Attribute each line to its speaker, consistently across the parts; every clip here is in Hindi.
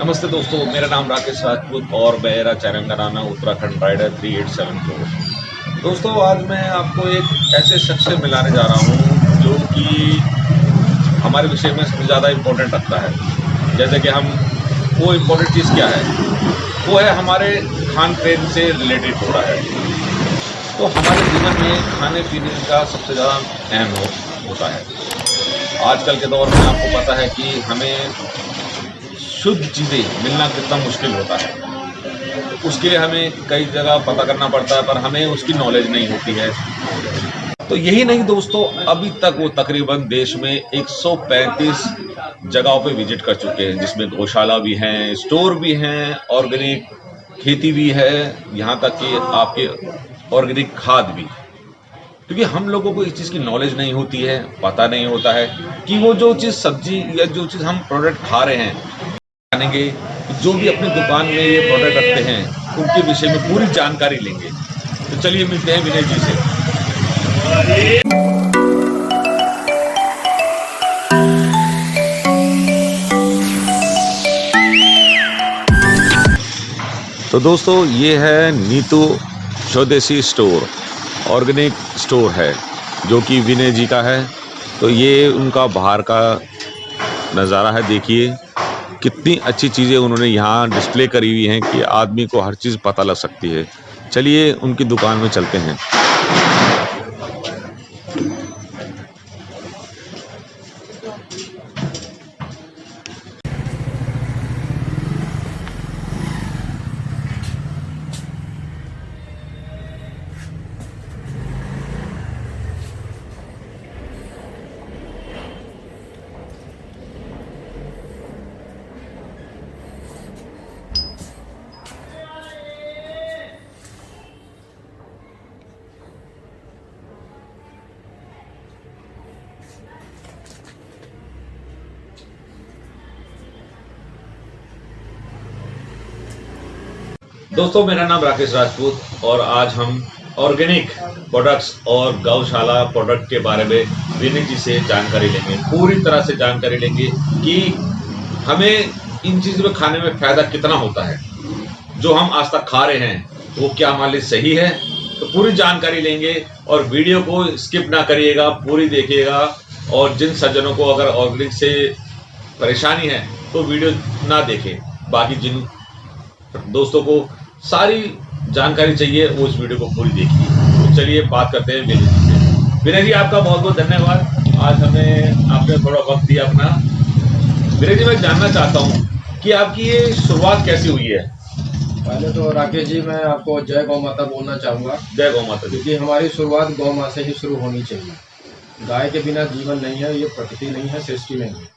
Speaker 1: नमस्ते दोस्तों, मेरा नाम राकेश राजपूत और मेरा चैनल का नाम है उत्तराखंड राइडर 3874। दोस्तों, आज मैं आपको एक ऐसे शख्स से मिलाने जा रहा हूँ जो कि हमारे विषय में सबसे ज़्यादा इम्पोर्टेंट रखता है। जैसे कि हम वो इम्पोर्टेंट चीज़ क्या है, वो है हमारे खान पीन से रिलेटेड हो रहा है। तो हमारे जीवन में खाने पीने का सबसे ज़्यादा अहम होता है। आजकल के दौर में आपको पता है कि हमें शुद्ध चीज़ें मिलना कितना मुश्किल होता है। उसके लिए हमें कई जगह पता करना पड़ता है, पर हमें उसकी नॉलेज नहीं होती है। तो यही नहीं दोस्तों, अभी तक वो तकरीबन देश में 135 जगहों पे विजिट कर चुके हैं, जिसमें गौशाला भी हैं, स्टोर भी हैं, ऑर्गेनिक खेती भी है, यहाँ तक कि आपके ऑर्गेनिक खाद भी। क्योंकि हम लोगों को इस चीज़ की नॉलेज नहीं होती है, पता नहीं होता है कि वो जो चीज़ सब्जी या जो चीज़ हम प्रोडक्ट खा रहे हैं, जानेंगे। जो भी अपनी दुकान में ये प्रोडक्ट रखते हैं उनके विषय में पूरी जानकारी लेंगे। तो चलिए मिलते हैं विनय जी से। तो दोस्तों, ये है नीतू स्वदेशी स्टोर, ऑर्गेनिक स्टोर है जो कि विनय जी का है। तो ये उनका बाहर का नज़ारा है। देखिए कितनी अच्छी चीज़ें उन्होंने यहाँ डिस्प्ले करी हुई हैं कि आदमी को हर चीज़ पता लग सकती है। चलिए उनकी दुकान में चलते हैं। दोस्तों, मेरा नाम राकेश राजपूत और आज हम ऑर्गेनिक प्रोडक्ट्स और गौशाला प्रोडक्ट के बारे में विनय जी से जानकारी लेंगे। पूरी तरह से जानकारी लेंगे कि हमें इन चीज़ों में खाने में फ़ायदा कितना होता है। जो हम आज तक खा रहे हैं वो क्या हमारे लिए सही है। तो पूरी जानकारी लेंगे और वीडियो को स्किप ना करिएगा, पूरी देखिएगा। और जिन सज्जनों को अगर ऑर्गेनिक से परेशानी है तो वीडियो ना देखें। बाकी जिन दोस्तों को सारी जानकारी चाहिए वो इस वीडियो को पूरी देखिए। तो चलिए बात करते हैं विनय जी से। विनय जी, आपका बहुत बहुत धन्यवाद, आज हमें आपने थोड़ा वक्त दिया अपना। विनय जी, मैं जानना चाहता हूँ कि आपकी ये शुरुआत कैसी हुई है।
Speaker 2: पहले तो राकेश जी, मैं आपको जय गौ माता बोलना चाहूँगा।
Speaker 1: जय गौ माता जी।
Speaker 2: क्योंकि हमारी शुरुआत गौ माता से ही शुरू होनी चाहिए। गाय के बिना जीवन नहीं है, ये प्रकृति नहीं है, सृष्टि नहीं है।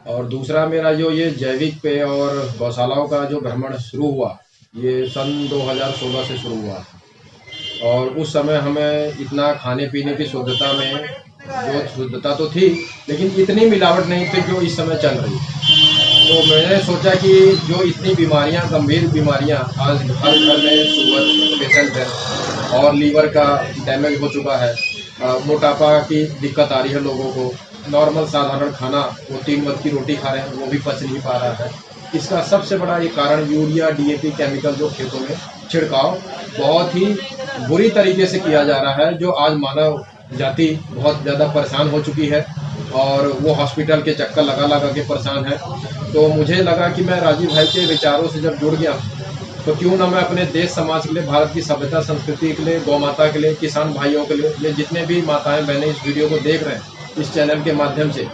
Speaker 2: और दूसरा, मेरा जो ये जैविक पे और गौशालाओं का जो भ्रमण शुरू हुआ, ये सन 2016 से शुरू हुआ था। और उस समय हमें इतना खाने पीने की शुद्धता में जो शुद्धता तो थी, लेकिन इतनी मिलावट नहीं थी जो इस समय चल रही है। तो मैंने सोचा कि जो इतनी बीमारियां, गंभीर बीमारियां आज हर घर में शुगर पेशेंट है और लीवर का डैमेज हो चुका है, मोटापा की दिक्कत आ रही है लोगों को, नॉर्मल साधारण खाना वो 3 वक्त की रोटी खा रहे हैं वो भी पच नहीं पा रहा है। इसका सबसे बड़ा एक कारण यूरिया, डीएपी केमिकल जो खेतों में छिड़काव बहुत ही बुरी तरीके से किया जा रहा है, जो आज मानव जाति बहुत ज़्यादा परेशान हो चुकी है और वो हॉस्पिटल के चक्कर लगा लगा के परेशान है। तो मुझे लगा कि मैं राजीव भाई के विचारों से जब जुड़ गया तो क्यों ना मैं अपने देश समाज के लिए, भारत की सभ्यता संस्कृति के लिए, गौ माता के लिए, किसान भाइयों के लिए, ये जितने भी माताएं बहनें इस वीडियो को देख रहे हैं इस चैनल के माध्यम से,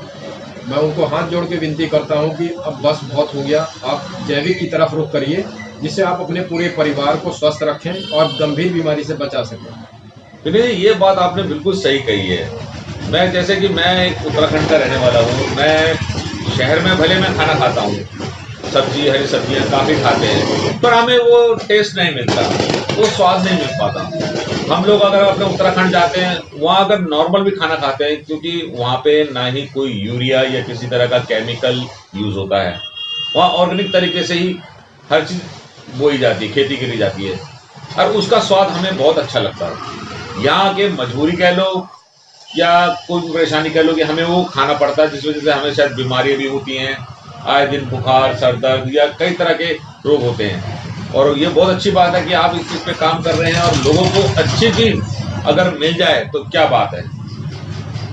Speaker 2: मैं उनको हाथ जोड़ के विनती करता हूं कि अब बस बहुत हो गया, आप जैविक की तरफ रुख करिए, जिससे आप अपने पूरे परिवार को स्वस्थ रखें और गंभीर बीमारी से बचा सकें।
Speaker 1: विनय जी, ये बात आपने बिल्कुल सही कही है। मैं जैसे कि मैं एक उत्तराखंड का रहने वाला हूँ। मैं शहर में भले मैं खाना खाता हूँ, सब्जी, हरी सब्जियाँ काफ़ी खाते हैं, पर हमें वो टेस्ट नहीं मिलता, वो स्वाद नहीं मिल पाता। हम लोग अगर अपने उत्तराखंड जाते हैं, वहाँ अगर नॉर्मल भी खाना खाते हैं, क्योंकि वहाँ पे ना ही कोई यूरिया या किसी तरह का केमिकल यूज़ होता है। वहाँ ऑर्गेनिक तरीके से ही हर चीज़ बोई जाती है, खेती करी जाती है, और उसका स्वाद हमें बहुत अच्छा लगता है। यहाँ के मजबूरी कह लो या कोई परेशानी कह लो कि हमें वो खाना पड़ता है, जिस वजह से हमें शायद बीमारियाँ भी होती हैं आए दिन बुखार, सर दर्द या कई तरह के रोग होते हैं। और ये बहुत अच्छी बात है कि आप इस चीज़ पे काम कर रहे हैं और लोगों को अच्छी चीज़ अगर मिल जाए तो क्या बात है।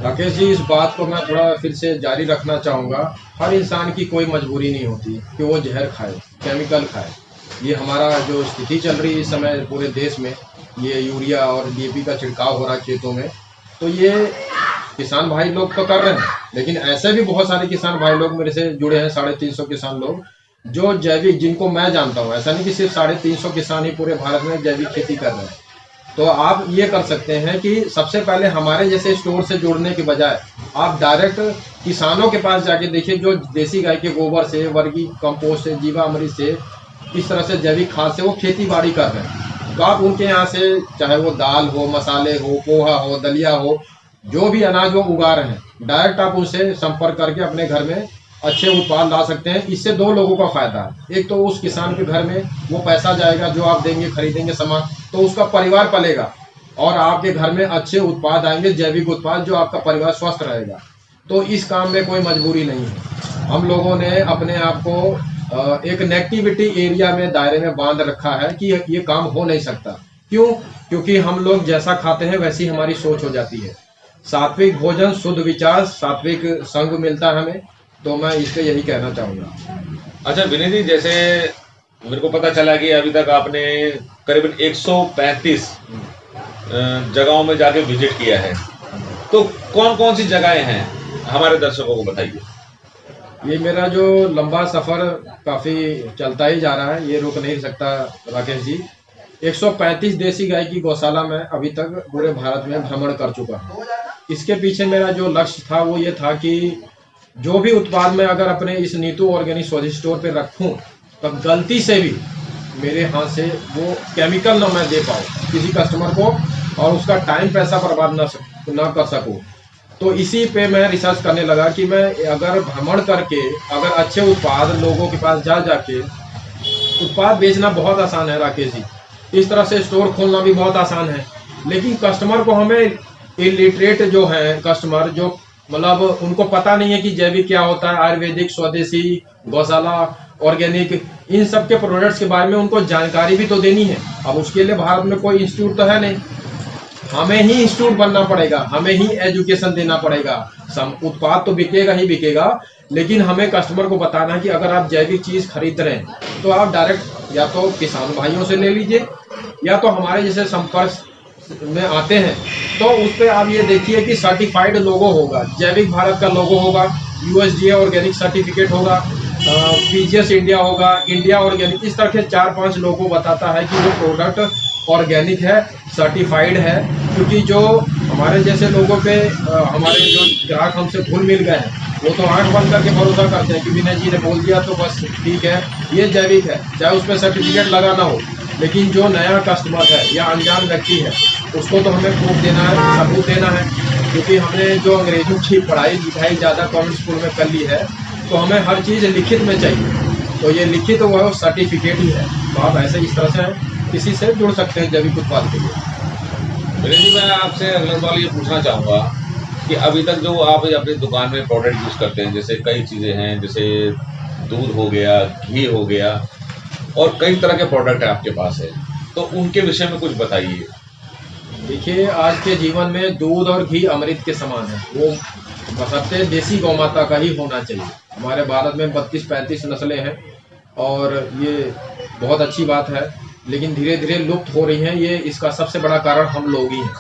Speaker 2: राकेश जी, इस बात को मैं थोड़ा फिर से जारी रखना चाहूँगा। हर इंसान की कोई मजबूरी नहीं होती कि वो जहर खाए, केमिकल खाए। ये हमारा जो स्थिति चल रही है इस समय पूरे देश में, ये यूरिया और डीएपी का छिड़काव हो रहा है खेतों में, तो ये किसान भाई लोग तो कर रहे हैं, लेकिन ऐसे भी बहुत सारे किसान भाई लोग मेरे से जुड़े हैं, 350 किसान लोग जो जैविक, जिनको मैं जानता हूँ। ऐसा नहीं कि सिर्फ 350 किसान ही पूरे भारत में जैविक खेती कर रहे हैं। तो आप ये कर सकते हैं कि सबसे पहले हमारे जैसे स्टोर से जोड़ने के बजाय आप डायरेक्ट किसानों के पास जाके देखिए, जो देसी गाय के गोबर से, वर्गी कंपोस्ट से, जीवामृत से, इस तरह से जैविक खाद से वो खेती बाड़ी कर रहे हैं। तो आप उनके यहाँ से, चाहे वो दाल हो, मसाले हो, पोहा हो, दलिया हो, जो भी अनाज वो उगा रहे हैं, डायरेक्ट आप उनसे संपर्क करके अपने घर में अच्छे उत्पाद ला सकते हैं। इससे दो लोगों का फायदा है। एक तो उस किसान के घर में वो पैसा जाएगा जो आप देंगे, खरीदेंगे सामान, तो उसका परिवार पलेगा, और आपके घर में अच्छे उत्पाद आएंगे, जैविक उत्पाद, जो आपका परिवार स्वस्थ रहेगा। तो इस काम में कोई मजबूरी नहीं है। हम लोगों ने अपने आप को एक नेगेटिविटी एरिया में, दायरे में बांध रखा है कि ये काम हो नहीं सकता। क्यों? क्योंकि हम लोग जैसा खाते हैं वैसी हमारी सोच हो जाती है। सात्विक भोजन, शुद्ध विचार, सात्विक संग मिलता है हमें। तो मैं इससे यही कहना चाहूँगा।
Speaker 1: अच्छा विनय जी, जैसे मेरे को पता चला कि अभी तक आपने करीबन 135 जगहों में जाके विजिट किया है, तो कौन कौन सी जगहें हैं हमारे दर्शकों को बताइए।
Speaker 2: ये मेरा जो लंबा सफ़र काफ़ी चलता ही जा रहा है, ये रुक नहीं सकता राकेश जी। 135 देसी गाय की गौशाला में अभी तक पूरे भारत में भ्रमण कर चुका हूँ। इसके पीछे मेरा जो लक्ष्य था वो ये था कि जो भी उत्पाद मैं अगर अपने इस नीतू ऑर्गेनिक स्वादिष्ट स्टोर पे रखूं, तब गलती से भी मेरे हाथ से वो केमिकल ना मैं दे पाऊँ किसी कस्टमर को, और उसका टाइम पैसा बर्बाद ना कर सकूँ। तो इसी पे मैं रिसर्च करने लगा कि मैं अगर भ्रमण करके, अगर अच्छे उत्पाद लोगों के पास जा जाके, उत्पाद बेचना बहुत आसान है राकेश जी, इस तरह से स्टोर खोलना भी बहुत आसान है, लेकिन कस्टमर को, हमें इलिटरेट जो है कस्टमर, जो मतलब उनको पता नहीं है कि जैविक क्या होता है, आयुर्वेदिक, स्वदेशी, गौशाला, ऑर्गेनिक, इन सब के प्रोडक्ट्स के बारे में उनको जानकारी भी तो देनी है। अब उसके लिए भारत में कोई इंस्टीट्यूट तो है नहीं, हमें ही इंस्टीट्यूट बनना पड़ेगा, हमें ही एजुकेशन देना पड़ेगा। उत्पाद तो बिकेगा ही बिकेगा, लेकिन हमें कस्टमर को बताना है कि अगर आप जैविक चीज़ खरीद रहे हैं तो आप डायरेक्ट या तो किसान भाइयों से ले लीजिए, या तो हमारे जैसे संपर्क में आते हैं तो उस पर आप ये देखिए कि सर्टिफाइड लोगो होगा, जैविक भारत का लोगो होगा, यूएसडीए ऑर्गेनिक सर्टिफिकेट होगा, पीजीएस इंडिया होगा, इंडिया ऑर्गेनिक, इस तरह के 4-5 लोगों बताता है कि वो प्रोडक्ट ऑर्गेनिक है, सर्टिफाइड है। क्योंकि जो हमारे जैसे लोगों पे हमारे जो ग्राहक हमसे घुल मिल गए हैं, वो तो आंख बंद करके भरोसा करते हैं कि विनय जी ने बोल दिया तो बस ठीक है, ये जैविक है, चाहे उस पर सर्टिफिकेट लगा ना हो। लेकिन जो नया कस्टमर है या अनजान व्यक्ति है, उसको तो हमें प्रूफ देना है, सबूत देना है। क्योंकि हमने जो अंग्रेजों की पढ़ाई लिखाई ज़्यादा कॉन्वेंट स्कूल में कर ली है, तो हमें हर चीज़ लिखित में चाहिए। तो ये लिखित वो सर्टिफिकेट ही है। तो आप ऐसे इस तरह से किसी से जुड़ सकते हैं जैविक उत्पाद के लिए।
Speaker 1: विनय जी, मैं आपसे अगला सवाल ये पूछना चाहूँगा कि अभी तक जो आप अपनी दुकान में प्रोडक्ट यूज़ करते हैं, जैसे कई चीज़ें हैं, जैसे दूध हो गया, घी हो गया, और कई तरह के प्रोडक्ट है आपके पास है, तो उनके विषय में कुछ बताइए।
Speaker 2: देखिए, आज के जीवन में दूध और घी अमृत के समान है। वो बशर्ते देसी गौ माता का ही होना चाहिए। हमारे भारत में 32-35 नस्लें हैं और ये बहुत अच्छी बात है, लेकिन धीरे धीरे लुप्त हो रही हैं। ये इसका सबसे बड़ा कारण हम लोग ही हैं।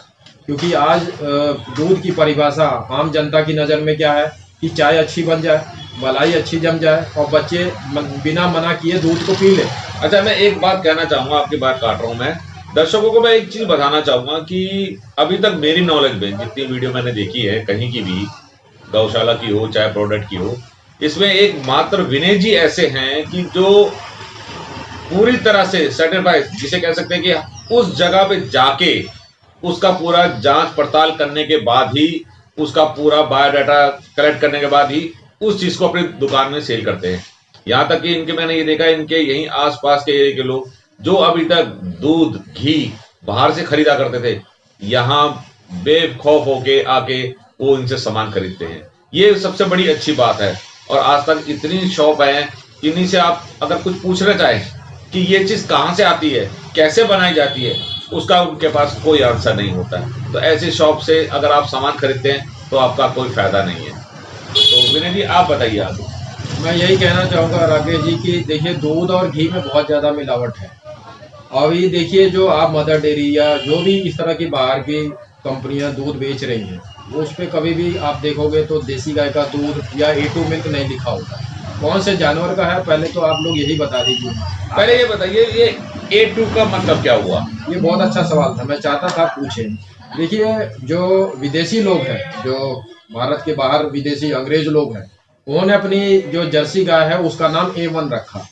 Speaker 2: क्योंकि आज दूध की परिभाषा आम जनता की नज़र में क्या है कि चाय अच्छी बन जाए, मलाई अच्छी जम जाए और बच्चे बिना मना किए दूध को पी ले।
Speaker 1: अच्छा, मैं एक बात कहना चाहूँगा, आपकी बात काट रहा हूँ मैं, दर्शकों को मैं एक चीज़ बताना चाहूँगा कि अभी तक मेरी नॉलेज में जितनी वीडियो मैंने देखी है, कहीं की भी, गौशाला की हो चाहे प्रोडक्ट की हो, इसमें एक मात्र विनय जी ऐसे हैं कि जो पूरी तरह से सर्टिफाइड, जिसे कह सकते हैं कि उस जगह पे जाके उसका पूरा जांच पड़ताल करने के बाद ही, उसका पूरा बायोडाटा कलेक्ट करने के बाद ही उस चीज़ को अपनी दुकान में सेल करते हैं। यहाँ तक कि इनके, मैंने ये देखा, इनके यहीं आसपास के एरिया के लोग जो अभी तक दूध घी बाहर से खरीदा करते थे, यहाँ बेखौफ होके आके वो इनसे सामान खरीदते हैं। ये सबसे बड़ी अच्छी बात है। और आज तक इतनी शॉप है, इन्हीं से आप अगर कुछ पूछना चाहें कि ये चीज़ कहाँ से आती है, कैसे बनाई जाती है, उसका उनके पास कोई आंसर नहीं होता है। तो ऐसी शॉप से अगर आप सामान खरीदते हैं तो आपका कोई फ़ायदा नहीं है। तो विनय जी आप बताइए आगे।
Speaker 2: मैं यही कहना चाहूँगा राकेश जी कि देखिए दूध और घी में बहुत ज़्यादा मिलावट है। अभी देखिए जो आप मदर डेयरी या जो भी इस तरह की बाहर की कंपनियां दूध बेच रही हैं, वो उस पर कभी भी आप देखोगे तो देसी गाय का दूध या A2 मिल्क नहीं लिखा होता है। कौन से जानवर का है पहले तो आप लोग यही बता दीजिए।
Speaker 1: पहले ये बताइए ये A2 का मतलब क्या हुआ?
Speaker 2: ये बहुत अच्छा सवाल था, मैं चाहता था पूछें। देखिए जो विदेशी लोग हैं, जो भारत के बाहर विदेशी अंग्रेज लोग हैं, उन्होंने अपनी जो जर्सी गाय है उसका नाम A1 रखा।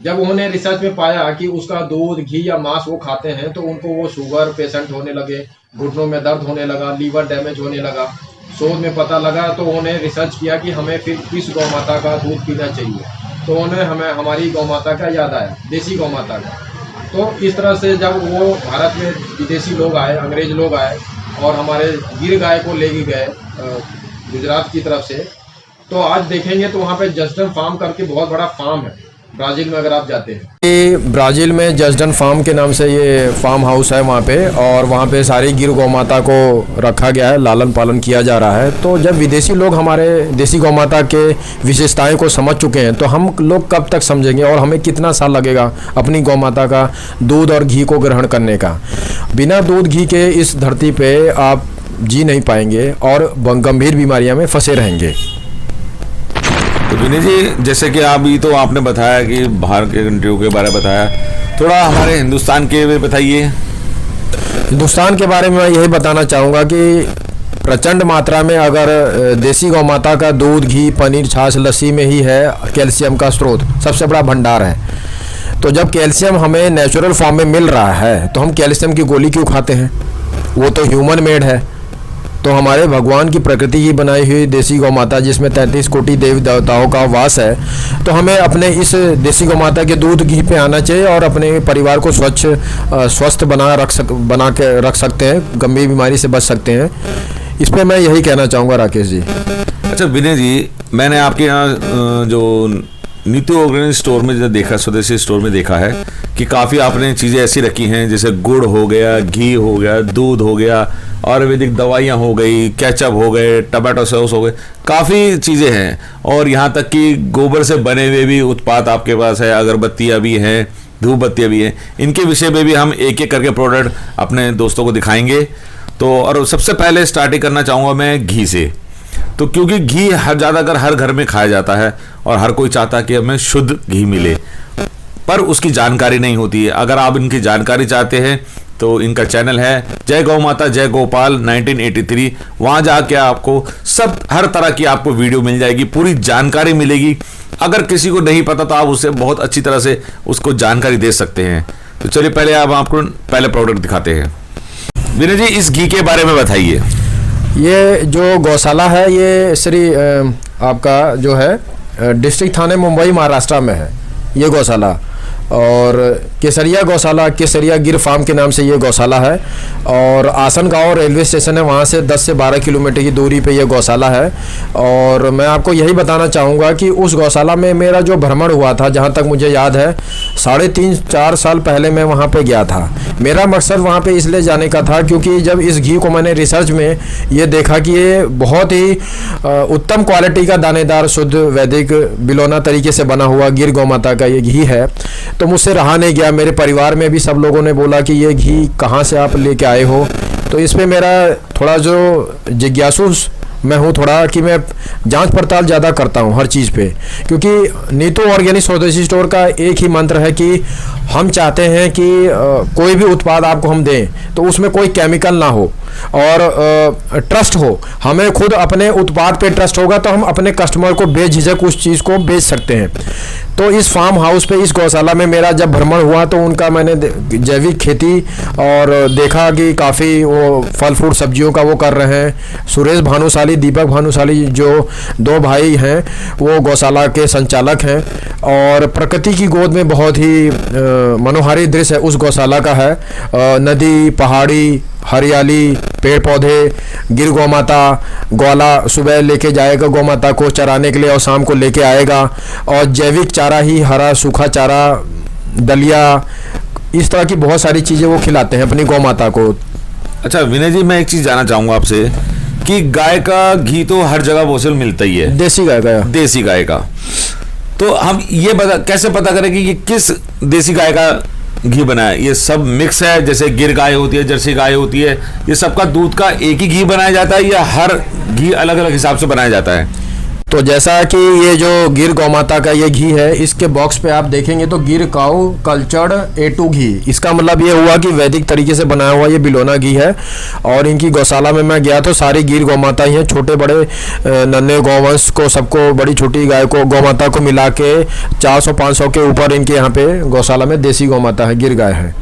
Speaker 2: जब उन्होंने रिसर्च में पाया कि उसका दूध घी या मांस वो खाते हैं तो उनको वो शुगर पेशेंट होने लगे, घुटनों में दर्द होने लगा, लीवर डैमेज होने लगा। शोध में पता लगा तो उन्होंने रिसर्च किया कि हमें फिर किस गौ माता का दूध पीना चाहिए। तो उन्हें हमें हमारी गौ माता का याद आया, देसी गौ माता का। तो इस तरह से जब वो भारत में विदेशी लोग आए, अंग्रेज लोग आए और हमारे गिर गाय को लेके गए गुजरात की तरफ से, तो आज देखेंगे तो वहाँ पे जसडन फार्म करके बहुत बड़ा फार्म है ब्राज़ील में। अगर आप जाते हैं ये ब्राज़ील में जसडन फार्म के नाम से ये फार्म हाउस है वहाँ पे, और वहाँ पे सारी गिर गौ माता को रखा गया है, लालन पालन किया जा रहा है। तो जब विदेशी लोग हमारे देसी गौ माता के विशेषताएं को समझ चुके हैं तो हम लोग कब तक समझेंगे, और हमें कितना साल लगेगा अपनी गौ माता का दूध और घी को ग्रहण करने का। बिना दूध घी के इस धरती पर आप जी नहीं पाएंगे और गंभीर बीमारियाँ में फंसे रहेंगे।
Speaker 1: तो विनय जी जैसे कि अभी तो आपने बताया कि बाहर के कंट्रियों के बारे में बताया, थोड़ा हमारे हिंदुस्तान के भी बताइए।
Speaker 2: हिंदुस्तान के बारे में मैं यही बताना चाहूँगा कि प्रचंड मात्रा में अगर देसी गौ माता का दूध घी पनीर छाछ लस्सी में ही है कैल्शियम का स्रोत, सबसे बड़ा भंडार है। तो जब कैल्शियम हमें नेचुरल फॉर्म में मिल रहा है तो हम कैल्शियम की गोली क्यों खाते हैं? वो तो ह्यूमन मेड है। तो हमारे भगवान की प्रकृति की बनाई हुई देसी गौ माता जिसमें 33 कोटि देवी देवताओं का वास है, तो हमें अपने इस देसी गौ माता के दूध घी पे आना चाहिए और अपने परिवार को स्वस्थ बना के रख सकते हैं, गंभीर बीमारी से बच सकते हैं। इस पर मैं यही कहना चाहूँगा राकेश जी।
Speaker 1: अच्छा विनय जी, मैंने आपके यहाँ जो नीतू ऑर्गेनिक स्टोर में जो देखा, स्वदेशी स्टोर में देखा है कि काफ़ी आपने चीज़ें ऐसी रखी हैं जैसे गुड़ हो गया, घी हो गया, दूध हो गया, आयुर्वेदिक दवाइयाँ हो गई, केचप हो गए, टमाटो सॉस हो गए, काफ़ी चीज़ें हैं। और यहाँ तक कि गोबर से बने हुए भी उत्पाद आपके पास है, अगरबत्तियाँ भी हैं, धूप बत्तियाँ भी हैं। इनके विषय में भी हम एक एक करके प्रोडक्ट अपने दोस्तों को दिखाएंगे। तो और सबसे पहले स्टार्टिंग करना चाहूँगा मैं घी से। तो क्योंकि घी ज़्यादातर हर घर में खाया जाता है और हर कोई चाहता है कि हमें शुद्ध घी मिले, पर उसकी जानकारी नहीं होती है। अगर आप इनकी जानकारी चाहते हैं तो इनका चैनल है जय गौ माता जय गोपाल 1983। वहाँ जाके आपको सब हर तरह की आपको वीडियो मिल जाएगी, पूरी जानकारी मिलेगी। अगर किसी को नहीं पता तो आप उससे बहुत अच्छी तरह से उसको जानकारी दे सकते हैं। तो चलिए पहले आप आपको पहले प्रोडक्ट दिखाते हैं। विनय जी इस घी के बारे में बताइए।
Speaker 2: ये जो गौशाला है ये श्री आपका जो है डिस्ट्रिक्ट थाने मुंबई महाराष्ट्र में है ये गौशाला, और केसरिया गौशाला, केसरिया गिर फार्म के नाम से ये गौशाला है। और आसन गांव रेलवे स्टेशन है, वहाँ से 10 से 12 किलोमीटर की दूरी पे ये गौशाला है। और मैं आपको यही बताना चाहूँगा कि उस गौशाला में मेरा जो भ्रमण हुआ था, जहाँ तक मुझे याद है 3.5-4 साल पहले मैं वहाँ पे गया था। मेरा मकसद वहाँ पे इसलिए जाने का था क्योंकि जब इस घी को मैंने रिसर्च में ये देखा कि ये बहुत ही उत्तम क्वालिटी का दानेदार शुद्ध वैदिक बिलोना तरीके से बना हुआ गिर गौ माता का ये घी है, तो मुझसे रहा नहीं गया। मेरे परिवार में भी सब लोगों ने बोला कि ये घी कहाँ से आप लेके आए हो। तो इस पे मेरा थोड़ा जो जिज्ञासु मैं हूँ थोड़ा कि मैं जांच पड़ताल ज़्यादा करता हूँ हर चीज़ पे, क्योंकि नीतू ऑर्गेनिक स्वदेशी स्टोर का एक ही मंत्र है कि हम चाहते हैं कि कोई भी उत्पाद आपको हम दें तो उसमें कोई केमिकल ना हो और ट्रस्ट हो। हमें खुद अपने उत्पाद पे ट्रस्ट होगा तो हम अपने कस्टमर को बेझिझक उस चीज़ को बेच सकते हैं। तो इस फार्म हाउस पे, इस गौशाला में मेरा जब भ्रमण हुआ तो उनका मैंने जैविक खेती और देखा कि काफ़ी वो फल फ्रूट सब्जियों का वो कर रहे हैं। सुरेश भानुशाली भानुशाली, दीपक भानुशाली, जो 2 भाई हैं वो गौशाला के संचालक हैं। और प्रकृति की गोद में बहुत ही मनोहारी दृश्य उस गौशाला का है। नदी, पहाड़ी, हरियाली, पेड़ पौधे, गिर गौ माता, ग्वाला सुबह लेके जाएगा गौ माता को चराने के लिए और शाम को लेके आएगा। और जैविक चारा ही, हरा सूखा चारा, दलिया, इस तरह की बहुत सारी चीज़ें वो खिलाते हैं अपनी गौ माता को।
Speaker 1: अच्छा विनय जी, मैं एक चीज़ जानना चाहूँगा आपसे कि गाय का घी तो हर जगह बहुत मिलता ही है,
Speaker 2: देसी गाय का।
Speaker 1: देसी गाय का, तो हम ये कैसे पता करें कि किस देसी गाय का घी बना है? ये सब मिक्स है, जैसे गिर गाय होती है, जर्सी गाय होती है, ये सबका दूध का एक ही घी बनाया जाता है या हर घी अलग अलग हिसाब से बनाया जाता है?
Speaker 2: तो जैसा कि ये जो गिर गौ माता का ये घी है, इसके बॉक्स पे आप देखेंगे तो गिर काऊ कल्चर्ड A2 घी, इसका मतलब ये हुआ कि वैदिक तरीके से बनाया हुआ ये बिलोना घी है। और इनकी गौशाला में मैं गया तो सारी गिर गौ माता ही हैं, छोटे बड़े नन्हे गौवंश को, सबको, बड़ी छोटी गाय को, गौ माता को मिला के 400-500 के ऊपर इनके यहाँ पे गौशाला में देसी गौ माता है, गिर गाय है।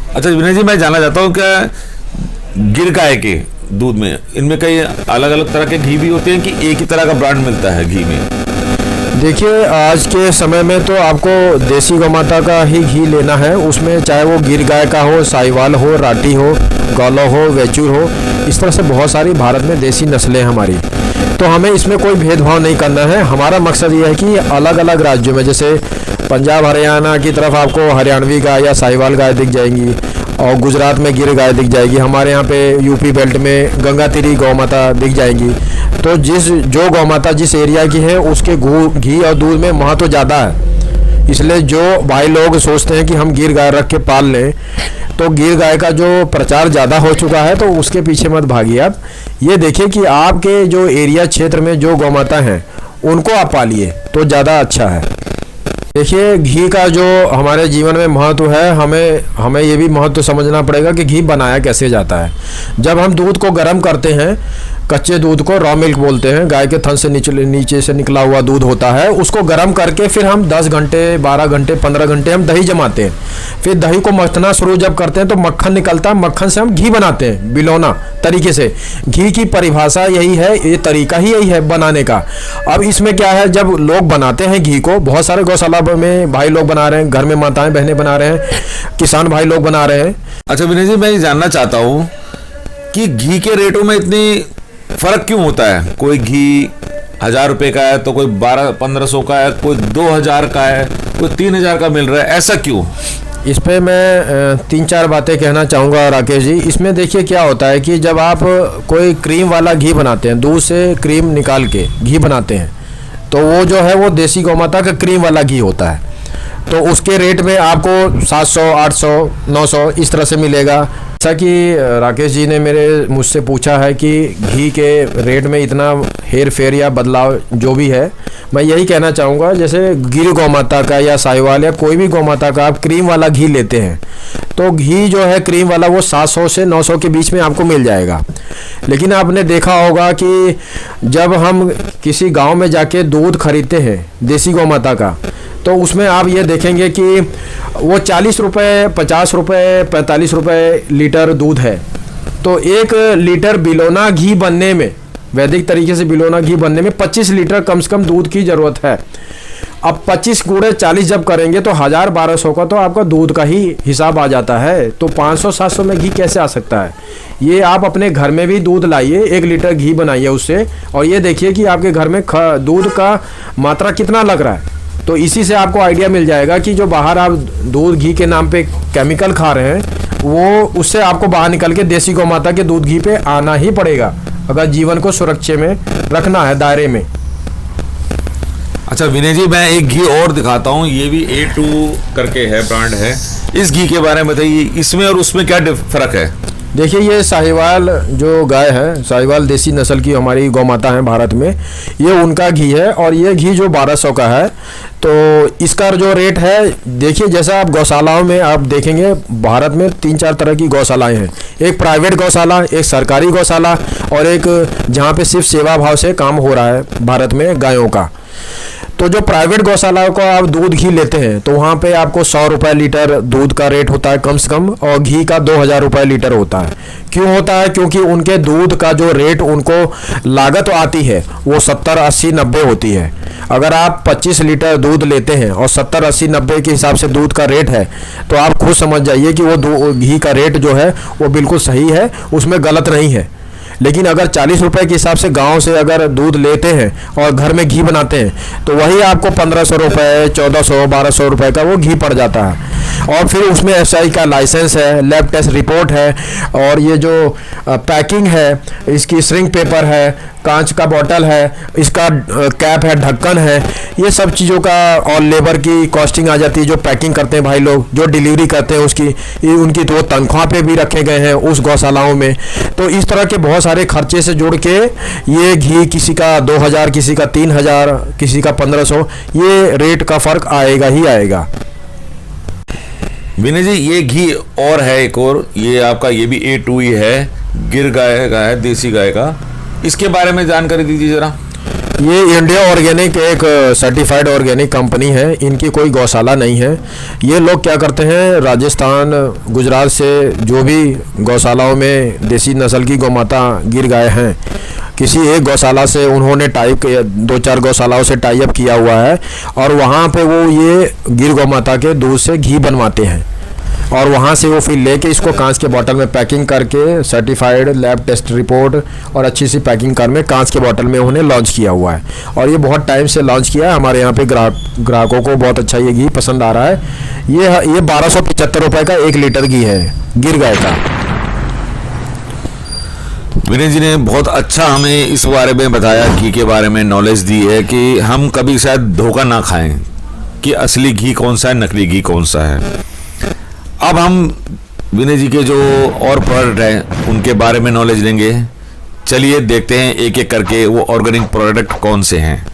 Speaker 1: अच्छा विनय जी, मैं जानना चाहता हूँ कि गिर गाय के दूध में इनमें कई अलग अलग तरह के घी भी होते हैं कि एक ही तरह का ब्रांड मिलता है घी में?
Speaker 2: देखिए, आज के समय में तो आपको देसी गौ माता का ही घी लेना है। उसमें चाहे वो गिर गाय का हो, साहिवाल हो, राठी हो, गौला हो, वेचूर हो, इस तरह से बहुत सारी भारत में देसी नस्लें हैं हमारी। तो हमें इसमें कोई भेदभाव नहीं करना है। हमारा मकसद ये है कि अलग अलग राज्यों में, जैसे पंजाब हरियाणा की तरफ आपको हरियाणवी गाय या साहिवाल गाय दिख जाएंगी और गुजरात में गिर गाय दिख जाएगी, हमारे यहाँ पे यूपी बेल्ट में गंगातीरी गौ माता दिख जाएंगी। तो जो गौ माता जिस एरिया की है उसके घी और दूध में महत्व ज़्यादा है। इसलिए जो भाई लोग सोचते हैं कि हम गिर गाय रख के पाल लें, तो गिर गाय का जो प्रचार ज़्यादा हो चुका है, तो उसके पीछे मत भागिए। आप ये देखिए कि आपके जो एरिया क्षेत्र में जो गौ माता हैं उनको आप पालिए तो ज़्यादा अच्छा है। देखिए, घी का जो हमारे जीवन में महत्व है, हमें ये भी महत्व समझना पड़ेगा कि घी बनाया कैसे जाता है। जब हम दूध को गर्म करते हैं, कच्चे दूध को रॉ मिल्क बोलते हैं, गाय के थन से नीचे से निकला हुआ दूध होता है, उसको गर्म करके फिर हम 10 घंटे, 12 घंटे, 15 घंटे हम दही जमाते हैं। फिर दही को मथना शुरू जब करते हैं तो मक्खन निकलता है, मक्खन से हम घी बनाते हैं बिलौना तरीके से। घी की परिभाषा यही है, ये तरीका ही यही है बनाने का। अब इसमें क्या है, जब लोग बनाते हैं घी को, बहुत सारे गौशाला में भाई लोग बना रहे हैं, घर में माताएं बहनें बना रहे हैं, किसान भाई लोग बना रहे हैं।
Speaker 1: अच्छा विनय जी, मैं ये जानना चाहता हूँ कि घी के रेटों में इतनी फर्क क्यों होता है? कोई घी 1000 रुपये का है तो कोई 1200-1500 का है, कोई 2000 का है, कोई 3000 का मिल रहा है, ऐसा क्यों?
Speaker 2: इस पे मैं 3-4 बातें कहना चाहूँगा राकेश जी। इसमें देखिए क्या होता है कि जब आप कोई क्रीम वाला घी बनाते हैं, दूध से क्रीम निकाल के घी बनाते हैं, तो वो जो है वो देसी गौ माता का क्रीम वाला घी होता है। तो उसके रेट में आपको 700, 800, 900 इस तरह से मिलेगा। जैसा कि राकेश जी ने मुझसे पूछा है कि घी के रेट में इतना हेर फेर या बदलाव जो भी है, मैं यही कहना चाहूँगा, जैसे गिर गौ माता का या साहिवाल या कोई भी गौ माता का आप क्रीम वाला घी लेते हैं तो घी जो है क्रीम वाला वो 700 से 900 के बीच में आपको मिल जाएगा। लेकिन आपने देखा होगा कि जब हम किसी गांव में जाके दूध खरीदते हैं देसी गौ माता का, तो उसमें आप ये देखेंगे कि वो 40 रुपये, 50 रुपये, 45 रुपये लीटर दूध है। तो 1 लीटर बिलोना घी बनने में, वैदिक तरीके से बिलोना घी बनने में 25 लीटर कम से कम दूध की ज़रूरत है। अब 25 गुणे 40 जब करेंगे तो 1000-1200 का तो आपका दूध का ही हिसाब आ जाता है। तो 500-700 में घी कैसे आ सकता है? ये आप अपने घर में भी दूध लाइए, 1 लीटर घी बनाइए उससे, और ये देखिए कि आपके घर में दूध का मात्रा कितना लग रहा है। तो इसी से आपको आइडिया मिल जाएगा कि जो बाहर आप दूध घी के नाम पे केमिकल खा रहे हैं, वो उससे आपको बाहर निकल के देसी गौ माता के दूध घी पे आना ही पड़ेगा, अगर जीवन को सुरक्षित में रखना है, दायरे में।
Speaker 1: अच्छा विनय जी, मैं एक घी और दिखाता हूँ, ये भी A2 करके है, ब्रांड है। इस घी के बारे में बताइए, इसमें और उसमें क्या फ़र्क है?
Speaker 2: देखिए, ये साहिवाल जो गाय है, साहिवाल देसी नस्ल की हमारी गौ माता है भारत में, ये उनका घी है और ये घी जो 1200 का है। तो इसका जो रेट है, देखिए जैसा आप गौशालाओं में आप देखेंगे, भारत में 3-4 तरह की गौशालाएं हैं। एक प्राइवेट गौशाला, एक सरकारी गौशाला और एक जहाँ पे सिर्फ सेवा भाव से काम हो रहा है भारत में गायों का।
Speaker 3: तो जो प्राइवेट गौशालाओं का आप दूध घी लेते हैं तो वहाँ पे आपको 100 रुपये लीटर दूध का रेट होता है कम से कम, और घी का 2000 रुपये लीटर होता है। क्यों होता है? क्योंकि उनके दूध का जो रेट उनको लागत आती है वो 70, 80, 90 होती है। अगर आप 25 लीटर दूध लेते हैं और 70, 80, 90 के हिसाब से दूध का रेट है तो आप खुद समझ जाइए कि वो घी का रेट जो है वो बिल्कुल सही है, उसमें गलत नहीं है। लेकिन अगर 40 रुपए के हिसाब से गांव से अगर दूध लेते हैं और घर में घी बनाते हैं तो वही आपको 1500 रुपये, 1400, 1200 रुपये का वो घी पड़ जाता है। और फिर उसमें एसआई का लाइसेंस है, लैब टेस्ट रिपोर्ट है, और ये जो पैकिंग है, इसकी श्रिंक पेपर है, कांच का बोतल है, इसका कैप है, ढक्कन है, ये सब चीज़ों का, और लेबर की कॉस्टिंग आ जाती है। जो पैकिंग करते हैं भाई लोग, जो डिलीवरी करते हैं उसकी, उनकी तो तनख्वाह पे भी रखे गए हैं उस गौशालाओं में। तो इस तरह के बहुत सारे खर्चे से जोड़ के ये घी किसी का 2000, किसी का 3000, किसी का 1500, ये रेट का फ़र्क आएगा ही आएगा।
Speaker 1: विनय जी, ये घी और है एक और, ये आपका ये भी A2 ही है, गिर गाय का है, देसी गाय का, इसके बारे में जानकारी दीजिए ज़रा।
Speaker 3: ये इंडिया ऑर्गेनिक एक सर्टिफाइड ऑर्गेनिक कंपनी है, इनकी कोई गौशाला नहीं है। ये लोग क्या करते हैं, राजस्थान, गुजरात से जो भी गौशालाओं में देसी नस्ल की गौमाता गिर गाय हैं, किसी एक गौशाला से उन्होंने 2-4 गौशालाओं से टाई अप किया हुआ है, और वहाँ पे वो ये गिर गौमाता के दूध से घी बनवाते हैं, और वहाँ से वो फिर लेके इसको कांच के बोतल में पैकिंग करके सर्टिफाइड लैब टेस्ट रिपोर्ट और अच्छी सी पैकिंग कर में कांच के बोतल में उन्होंने लॉन्च किया हुआ है। और ये बहुत टाइम से लॉन्च किया है, हमारे यहाँ पे ग्राहकों को बहुत अच्छा ये घी पसंद आ रहा है। ये 1275 रुपये का 1 लीटर घी है गिर गाय का।
Speaker 1: विनय जी ने बहुत अच्छा हमें इस बारे में बताया, घी के बारे में नॉलेज दी है कि हम कभी शायद धोखा ना खाएं कि असली घी कौन सा है, नकली घी कौन सा है। अब हम विनय जी के जो और प्रोडक्ट हैं उनके बारे में नॉलेज लेंगे। चलिए देखते हैं एक एक करके वो ऑर्गेनिक प्रोडक्ट कौन से हैं।